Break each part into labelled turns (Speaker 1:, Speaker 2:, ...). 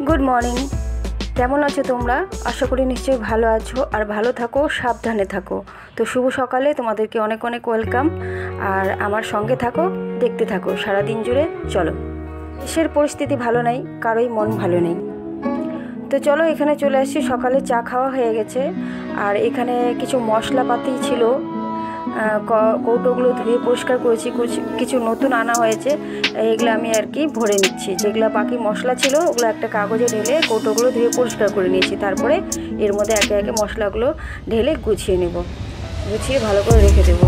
Speaker 1: Good morning. কেমন আছো তোমরা? আশা করি নিশ্চয়ই ভালো আছো আর ভালো থাকো, সাবধানে থাকো। তো শুভ সকালে তোমাদেরকে অনেক অনেক ওয়েলকাম। আর আমার সঙ্গে থাকো, দেখতে থাকো সারাদিন জুড়ে। চলো, দেশের পরিস্থিতি ভালো নেই, কারোই মন ভালো নেই। তো চলো এখানে চলে আসছি। সকালে চা খাওয়া হয়ে গেছে আর এখানে কিছু মশলাপাতি ছিল, কৌটোগুলো ধুয়ে পরিষ্কার করেছি। কিছু নতুন আনা হয়েছে, এগুলো আমি আর কি ভরে নিচ্ছি। যেগুলো বাকি মশলা ছিল ওগুলো একটা কাগজে ঢেলে কৌটোগুলো ধুয়ে পরিষ্কার করে নিয়েছি। তারপরে এর মধ্যে একে একে মশলাগুলো ঢেলে গুছিয়ে নেব, গুছিয়ে ভালো করে রেখে দেবো।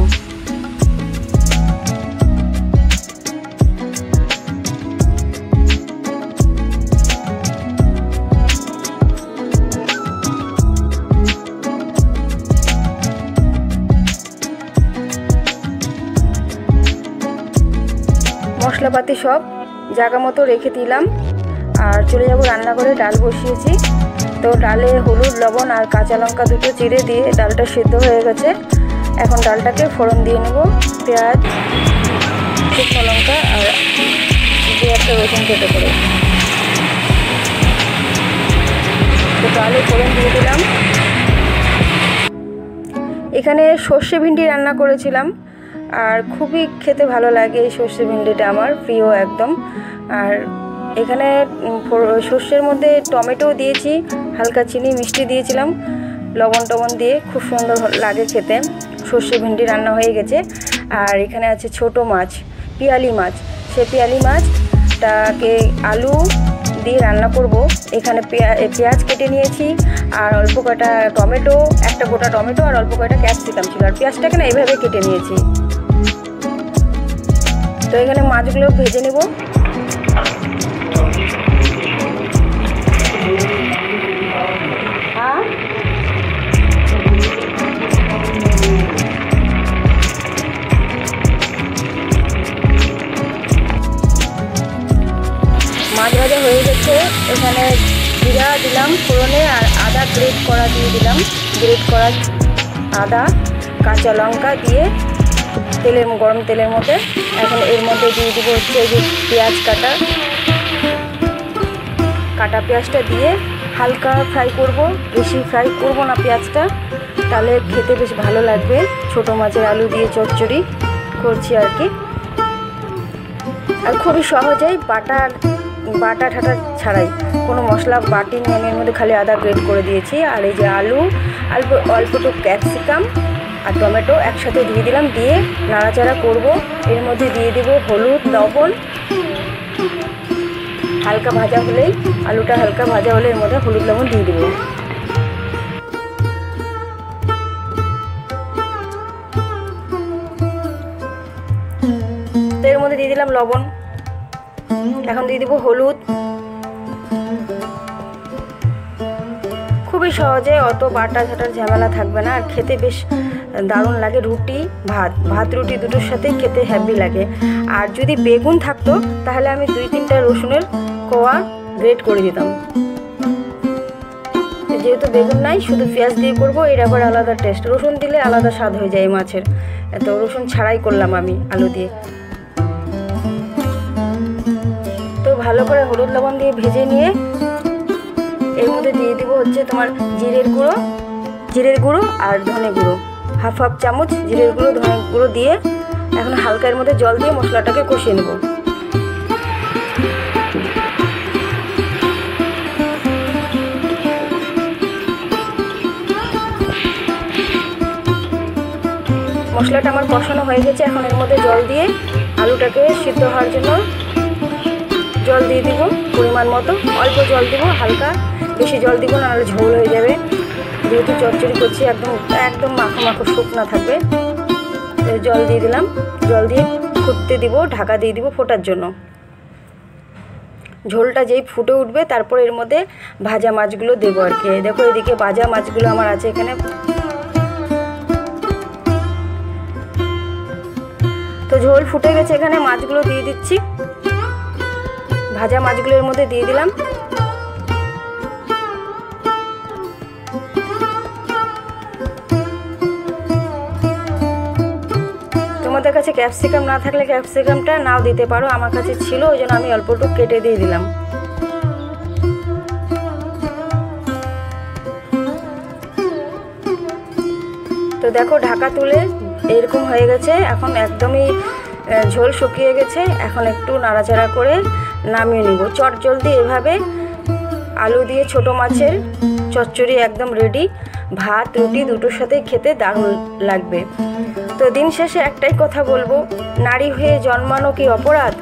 Speaker 1: মশলাপাতি সব জায়গা মতো রেখে দিলাম আর চলে যাব রান্নাঘরে। ডাল বসিয়েছি, তো ডালে হলুদ, লবণ আর কাঁচা লঙ্কা দুটো চিড়ে দিয়ে ডালটা সেদ্ধ হয়ে গেছে। এখন ডালটাকে ফোড়ন দিয়ে নেব। পেঁয়াজ, শুকনো লঙ্কা আর দু একটা রসুন কেটে করে, তো ডালে ফোড়ন দিয়ে দিলাম। এখানে সর্ষে ভিন্ডি রান্না করেছিলাম আর খুবই খেতে ভালো লাগে এই সর্ষে ভিন্ডিটা, আমার প্রিয় একদম। আর এখানে সর্ষের মধ্যে টমেটো দিয়েছি, হালকা চিনি মিষ্টি দিয়েছিলাম, লবণ টবণ দিয়ে খুব সুন্দর লাগে খেতে। সর্ষে ভিন্ডি রান্না হয়ে গেছে। আর এখানে আছে ছোট মাছ, পিয়ালি মাছ। সেই পিয়ালি মাছটাকে আলু দিয়ে রান্না করব। এখানে পেঁয়াজ কেটে নিয়েছি আর অল্প কয়টা টমেটো, একটা গোটা টমেটো আর অল্প কয়টা ক্যাপসিকাম ছিল। আর পেঁয়াজটাকে না এভাবে কেটে নিয়েছি। তো এখানে মাছগুলো ভেজে নেব। মাছ ভাজা হয়ে গেছে। এখানে জিরা দিলাম ফোড়নে আর আদা গ্রেট করা দিয়ে দিলাম। গ্রেট করা আদা, কাঁচা লঙ্কা দিয়ে গরম তেলের মধ্যে এখন এর মধ্যে দিয়ে দেবো হচ্ছে এই যে পেঁয়াজ কাটা পেঁয়াজটা দিয়ে হালকা ফ্রাই করব, বেশি ফ্রাই করব না পেঁয়াজটা, তাহলে খেতে বেশ ভালো লাগবে। ছোটো মাছের আলু দিয়ে চচ্চড়ি করছি আর কি। আর খুবই সহজেই বাটা ঠাটা ছাড়াই, কোনো মশলা বাটি নিয়ে এর মধ্যে খালি আদা গ্রেট করে দিয়েছি। আর এই যে আলু, অল্প একটু ক্যাপসিকাম আর টমেটো একসাথে দিয়ে দিলাম, দিয়ে নাড়াচাড়া করব। এর মধ্যে দিয়ে দেব হলুদ, লবণ। হালকা ভাজা হলেই, আলুটা হালকা ভাজা হলে এর মধ্যে হলুদ লবণ দিয়ে দেব। তো এর মধ্যে দিয়ে দিলাম লবণ, এখন দিয়ে দেব হলুদ। খুবই সহজে, অত বাটা ঝাটার ঝামেলা থাকবে না আর খেতে বেশ দারুণ লাগে। রুটি, ভাত রুটি দুটোর সাথেই খেতে হ্যাপি লাগে। আর যদি বেগুন থাকতো তাহলে আমি 2-3টা রসুনের কোয়া গ্রেট করে দিতাম। যেহেতু বেগুন নাই, শুধু পেঁয়াজ দিয়ে করবো, এর আবার আলাদা টেস্ট। রসুন দিলে আলাদা স্বাদ হয়ে যায় মাছের। এত রসুন ছাড়াই করলাম আমি আলু দিয়ে। তো ভালো করে হলুদ লবণ দিয়ে ভেজে নিয়ে এর মধ্যে দিয়ে দিব হচ্ছে তোমার জিরের গুঁড়ো আর ধনে গুঁড়ো। হাফ চামচ জিরের গুঁড়ো, ধনে গুঁড়ো দিয়ে এখন হালকা এর মধ্যে জল দিয়ে মশলাটাকে কষিয়ে নেব। মশলাটা আমার কষানো হয়ে গেছে। এখন এর মধ্যে জল দিয়ে আলুটাকে সিদ্ধ হওয়ার জন্য জল দিয়ে দিব পরিমাণ মতো। অল্প জল দিব, হালকা, বেশি জল দিব না, নাহলে ঝোল হয়ে যাবে। যেহেতু চচ্চড়ি করছি একদম মাখো শুকনা থাকবে। জল দিয়ে দিলাম, জল দিয়ে ফুটতে দিব, ঢাকা দিয়ে দিব ফোটার জন্য। ঝোলটা যেই ফুটে উঠবে তারপর এর মধ্যে ভাজা মাছগুলো দেবো আর কি। দেখো এদিকে ভাজা মাছগুলো আমার আছে এখানে। তো ঝোল ফুটে গেছে, এখানে মাছগুলো দিয়ে দিচ্ছি। ভাজা মাছগুলো এর মধ্যে দিয়ে দিলাম। তোমাদের কাছে ক্যাপসিকাম না থাকলে ক্যাপসিকামটা নাও দিতে পারো, আমার কাছে ছিল ওই জন্য আমি অল্প একটু কেটে দিয়ে দিলাম। তো দেখো ঢাকা তুলে এরকম হয়ে গেছে, এখন একদমই ঝোল শুকিয়ে গেছে। এখন একটু নাড়াচাড়া করে নামিয়ে নিব। চটজলদি এভাবে আলু দিয়ে ছোট মাছের চচ্চড়ি একদম রেডি। ভাত রুটি দুটোর সাথে খেতে দারুণ লাগবে। তো দিন শেষে একটাই কথা বলবো, নারী হয়ে জন্মানো কি অপরাধ?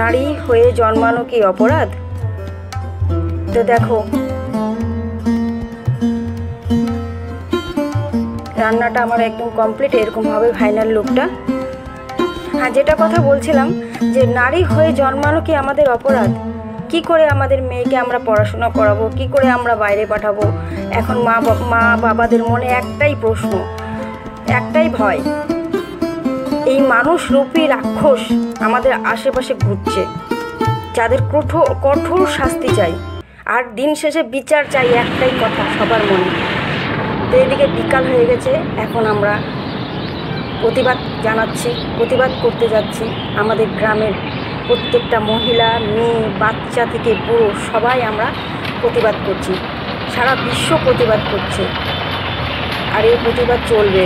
Speaker 1: নারী হয়ে জন্মানো কি অপরাধ? তো দেখো রান্নাটা আমার একদম কমপ্লিট, এরকম হবে ফাইনাল লুকটা। হ্যাঁ, যেটা কথা বলছিলাম যে নারী হয়ে জন্মানো কি আমাদের অপরাধ? কি করে আমাদের মেয়েকে আমরা পড়াশোনা করাবো, কি করে আমরা বাইরে পাঠাবো? এখন মা বাবাদের মনে একটাই প্রশ্ন, একটাই ভয়, এই মানুষরূপী রাক্ষস আমাদের আশেপাশে ঘুরছে, যাদের কঠোর শাস্তি চাই আর দিন শেষে বিচার চাই, একটাই কথা সবার মনে। তো এদিকে বিকাল হয়ে গেছে, এখন আমরা প্রতিবাদ করতে যাচ্ছি। আমাদের গ্রামের প্রত্যেকটা মহিলা, মেয়ে, বাচ্চা থেকে বুড়ো সবাই আমরা প্রতিবাদ করছি। সারা বিশ্ব প্রতিবাদ করছে, আর এই প্রতিবাদ চলবে।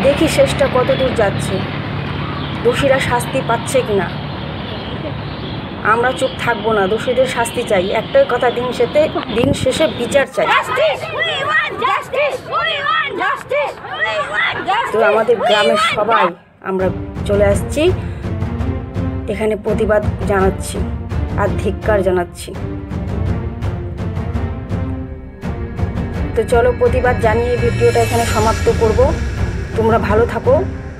Speaker 1: দেখি শেষটা কত দূর যাচ্ছে, দোষীরা শাস্তি পাচ্ছে কিনা। আমরা চুপ থাকবো না, দোষীদের শাস্তি চাই। একটাই কথা, দিন শেষে বিচার চাই। তো আমাদের গ্রামের সবাই আমরা চলে আসছি এখানে, প্রতিবাদ জানাচ্ছি আর ধিক্কার জানাচ্ছি। তো চলো প্রতিবাদ জানিয়ে ভিডিওটা এখানে সমাপ্ত করব। তোমরা ভালো থাকো,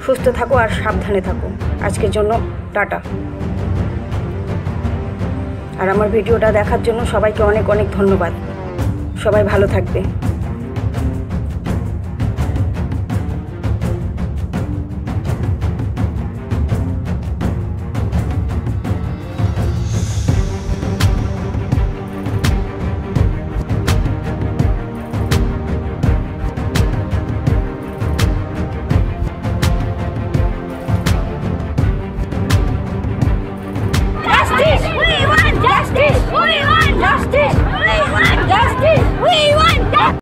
Speaker 1: সুস্থ থাকো আর সাবধানে থাকো। আজকের জন্য টাটা। আর আমার ভিডিওটা দেখার জন্য সবাইকে অনেক অনেক ধন্যবাদ। সবাই ভালো থাকবে।